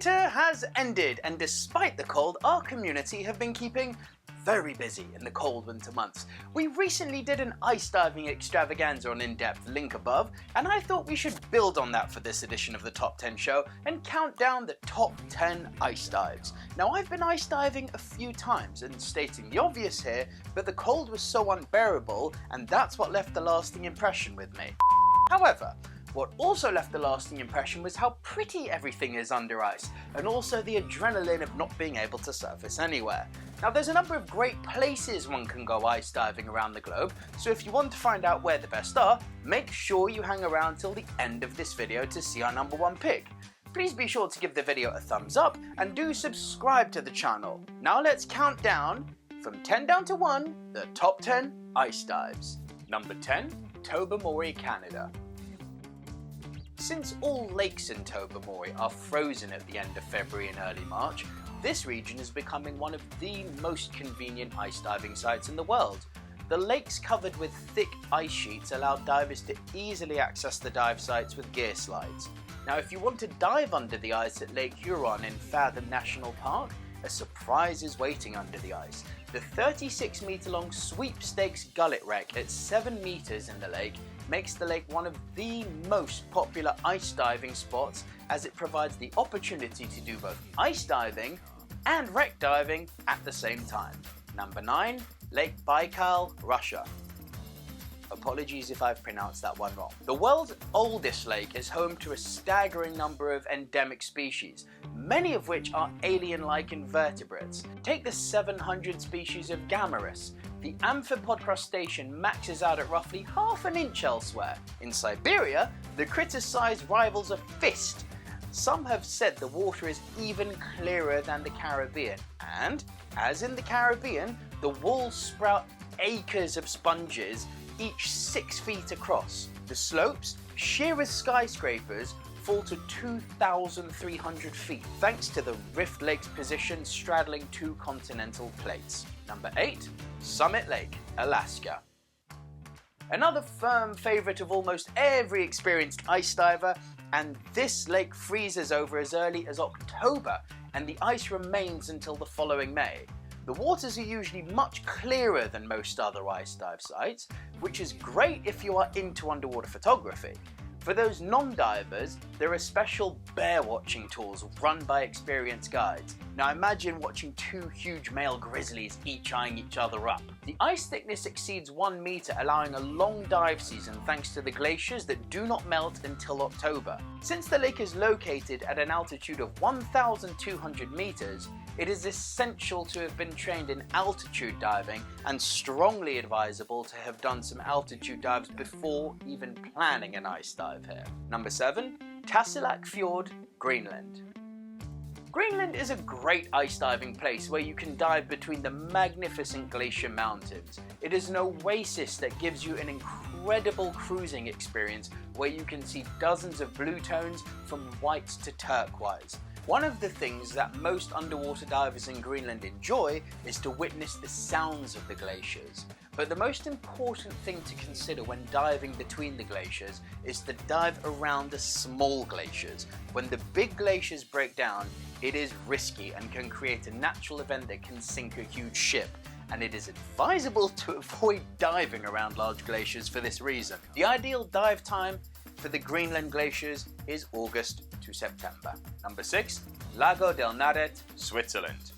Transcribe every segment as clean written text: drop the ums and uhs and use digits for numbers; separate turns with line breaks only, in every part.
Winter has ended, and despite the cold, our community have been keeping very busy in the cold winter months. We recently did an ice diving extravaganza on In-Depth, link above, and I thought we should build on that for this edition of the Top 10 show and count down the top 10 ice dives. Now, I've been ice diving a few times, and stating the obvious here, but the cold was so unbearable, and that's what left a lasting impression with me. However, what also left a lasting impression was how pretty everything is under ice, and also the adrenaline of not being able to surface anywhere. Now, there's a number of great places one can go ice diving around the globe, so if you want to find out where the best are, make sure you hang around till the end of this video to see our number one pick. Please be sure to give the video a thumbs up and do subscribe to the channel. Now let's count down, from 10 down to 1, the top 10 ice dives. Number 10, Tobermory, Canada. Since all lakes in Tobermory are frozen at the end of February and early March, this region is becoming one of the most convenient ice diving sites in the world. The lakes covered with thick ice sheets allow divers to easily access the dive sites with gear slides. Now, if you want to dive under the ice at Lake Huron in Fathom National Park, a surprise is waiting under the ice. The 36-meter long sweepstakes gullet wreck at 7 meters in the lake makes the lake one of the most popular ice diving spots, as it provides the opportunity to do both ice diving and wreck diving at the same time. Number 9, Lake Baikal, Russia. Apologies if I've pronounced that one wrong. The world's oldest lake is home to a staggering number of endemic species, many of which are alien-like invertebrates. Take the 700 species of Gammarus. The amphipod crustacean maxes out at roughly half an inch elsewhere. In Siberia, the critter's size rivals a fist. Some have said the water is even clearer than the Caribbean, and, as in the Caribbean, the walls sprout acres of sponges, each 6 feet across. The slopes, sheer as skyscrapers, fall to 2,300 feet, thanks to the Rift Lake's position straddling 2 continental plates. Number 8, Summit Lake, Alaska. Another firm favourite of almost every experienced ice diver, and this lake freezes over as early as October, and the ice remains until the following May. The waters are usually much clearer than most other ice dive sites, which is great if you are into underwater photography. For those non-divers, there are special bear watching tools run by experienced guides. Now imagine watching 2 huge male grizzlies each eyeing each other up. The ice thickness exceeds 1 meter, allowing a long dive season thanks to the glaciers that do not melt until October. Since the lake is located at an altitude of 1,200 meters, it is essential to have been trained in altitude diving and strongly advisable to have done some altitude dives before even planning an ice dive here. Number 7, Tasiilaq Fjord, Greenland. Greenland is a great ice diving place where you can dive between the magnificent glacier mountains. It is an oasis that gives you an incredible cruising experience where you can see dozens of blue tones from white to turquoise. One of the things that most underwater divers in Greenland enjoy is to witness the sounds of the glaciers. But the most important thing to consider when diving between the glaciers is to dive around the small glaciers. When the big glaciers break down, it is risky and can create a natural event that can sink a huge ship, and it is advisable to avoid diving around large glaciers for this reason. The ideal dive time for the Greenland glaciers is August to September. Number 6, Lago del Naret, Switzerland.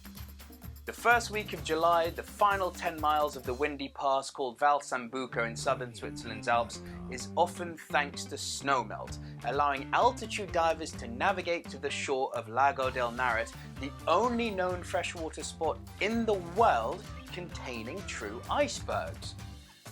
The first week of July, the final 10 miles of the windy pass called Val Sambuco in southern Switzerland's Alps is often thanks to snowmelt, allowing altitude divers to navigate to the shore of Lago del Naret, the only known freshwater spot in the world containing true icebergs.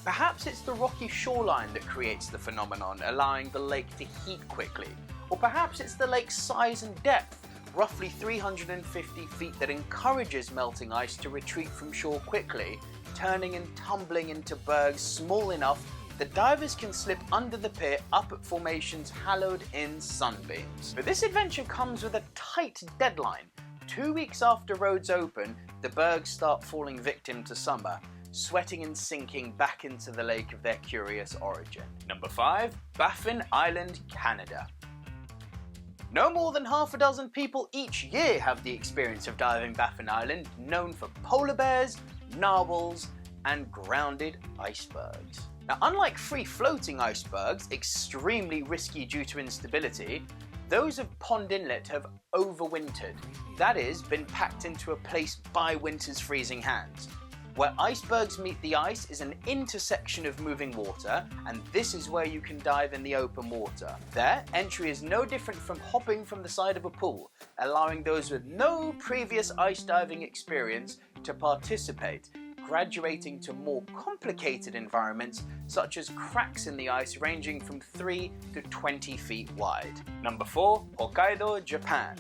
Perhaps it's the rocky shoreline that creates the phenomenon, allowing the lake to heat quickly. Or perhaps it's the lake's size and depth, roughly 350 feet, that encourages melting ice to retreat from shore quickly, turning and tumbling into bergs small enough that divers can slip under the pier up at formations hallowed in sunbeams. But this adventure comes with a tight deadline. 2 weeks after roads open, the bergs start falling victim to summer, sweating and sinking back into the lake of their curious origin. Number 5, Baffin Island, Canada. No more than half a dozen people each year have the experience of diving Baffin Island, known for polar bears, narwhals, and grounded icebergs. Now, unlike free-floating icebergs, extremely risky due to instability, those of Pond Inlet have overwintered. That is, been packed into a place by winter's freezing hands. Where icebergs meet the ice is an intersection of moving water, and this is where you can dive in the open water. There, entry is no different from hopping from the side of a pool, allowing those with no previous ice diving experience to participate, graduating to more complicated environments such as cracks in the ice ranging from 3 to 20 feet wide. Number 4. Hokkaido, Japan.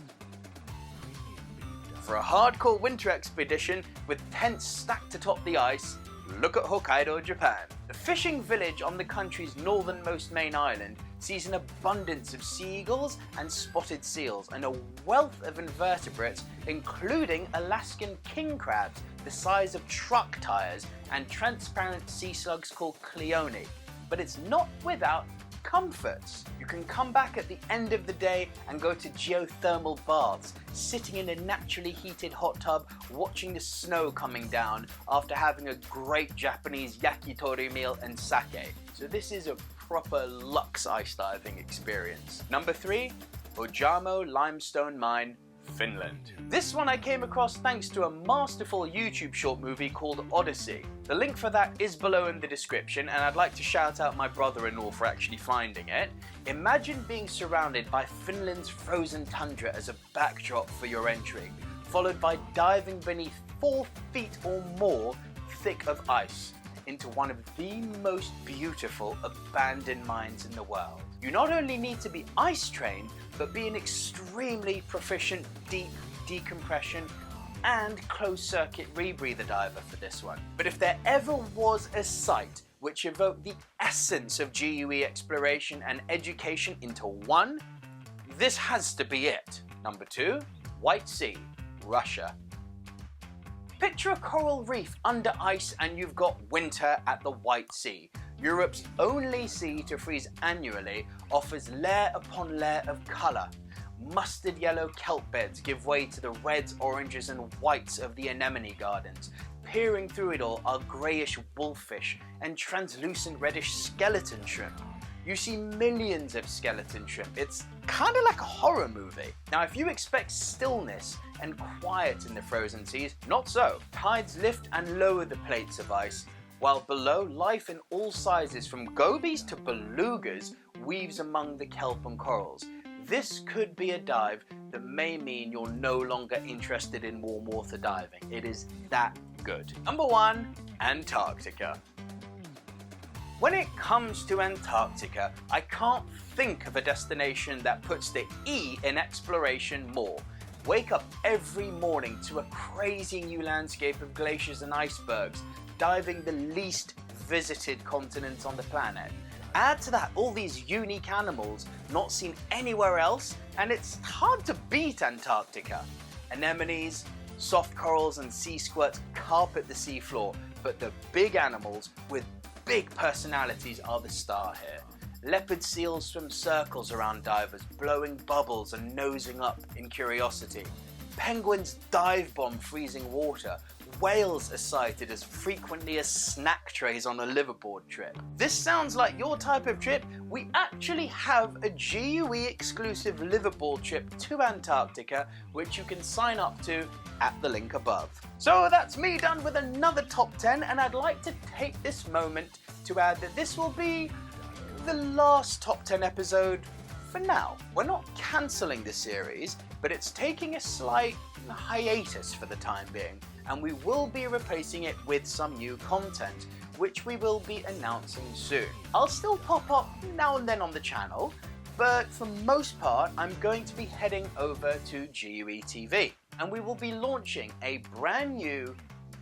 For a hardcore winter expedition with tents stacked atop the ice, look at Hokkaido, Japan. The fishing village on the country's northernmost main island sees an abundance of seagulls and spotted seals and a wealth of invertebrates, including Alaskan king crabs the size of truck tires and transparent sea slugs called cleone. But it's not without comforts. You can come back at the end of the day and go to geothermal baths, sitting in a naturally heated hot tub, watching the snow coming down after having a great Japanese yakitori meal and sake. So this is a proper luxe ice diving experience. Number 3, Ojamo Limestone Mine, Finland. This one I came across thanks to a masterful YouTube short movie called Odyssey. The link for that is below in the description, and I'd like to shout out my brother-in-law for actually finding it. Imagine being surrounded by Finland's frozen tundra as a backdrop for your entry, followed by diving beneath 4 feet or more thick of ice into one of the most beautiful abandoned mines in the world. You not only need to be ice trained, but be an extremely proficient deep decompression and closed circuit rebreather diver for this one. But if there ever was a site which evoked the essence of GUE exploration and education into one, this has to be it. Number 2, White Sea, Russia. Picture a coral reef under ice and you've got winter at the White Sea. Europe's only sea to freeze annually offers layer upon layer of colour. Mustard yellow kelp beds give way to the reds, oranges and whites of the anemone gardens. Peering through it all are greyish wolffish and translucent reddish skeleton shrimp. You see millions of skeleton shrimp. It's kind of like a horror movie. Now, if you expect stillness and quiet in the frozen seas, not so. Tides lift and lower the plates of ice, while below, life in all sizes from gobies to belugas weaves among the kelp and corals. This could be a dive that may mean you're no longer interested in warm water diving. It is that good. Number 1, Antarctica. When it comes to Antarctica, I can't think of a destination that puts the E in exploration more. Wake up every morning to a crazy new landscape of glaciers and icebergs, diving the least visited continent on the planet. Add to that all these unique animals not seen anywhere else, and it's hard to beat Antarctica. Anemones, soft corals and sea squirts carpet the seafloor, but the big animals with big personalities are the star here. Leopard seals swim circles around divers, blowing bubbles and nosing up in curiosity. Penguins dive bomb freezing water. Whales are sighted as frequently as snack trays on a liveaboard trip. This sounds like your type of trip. We actually have a GUE exclusive liveaboard trip to Antarctica, which you can sign up to at the link above. So that's me done with another top 10, and I'd like to take this moment to add that this will be the last top 10 episode for now. We're not cancelling the series, but it's taking a slight hiatus for the time being, and we will be replacing it with some new content, which we will be announcing soon. I'll still pop up now and then on the channel, but for most part, I'm going to be heading over to GUE TV, and we will be launching a brand new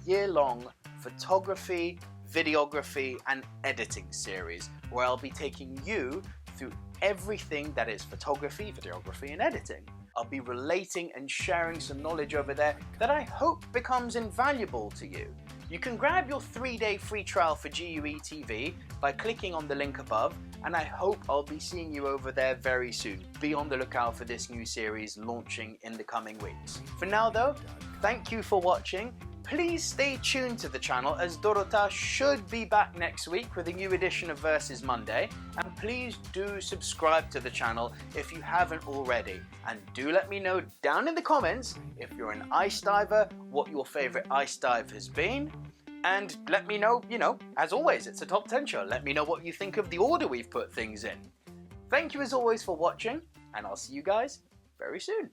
year-long photography, videography, and editing series, where I'll be taking you through everything that is photography, videography, and editing. I'll be relating and sharing some knowledge over there that I hope becomes invaluable to you. You can grab your 3-day free trial for GUE TV by clicking on the link above, and I hope I'll be seeing you over there very soon. Be on the lookout for this new series launching in the coming weeks. For now though, thank you for watching. Please stay tuned to the channel as Dorota should be back next week with a new edition of Versus Monday, and please do subscribe to the channel if you haven't already, and do let me know down in the comments if you're an ice diver, what your favourite ice dive has been, and let me know, as always, it's a top 10 show, let me know what you think of the order we've put things in. Thank you as always for watching, and I'll see you guys very soon.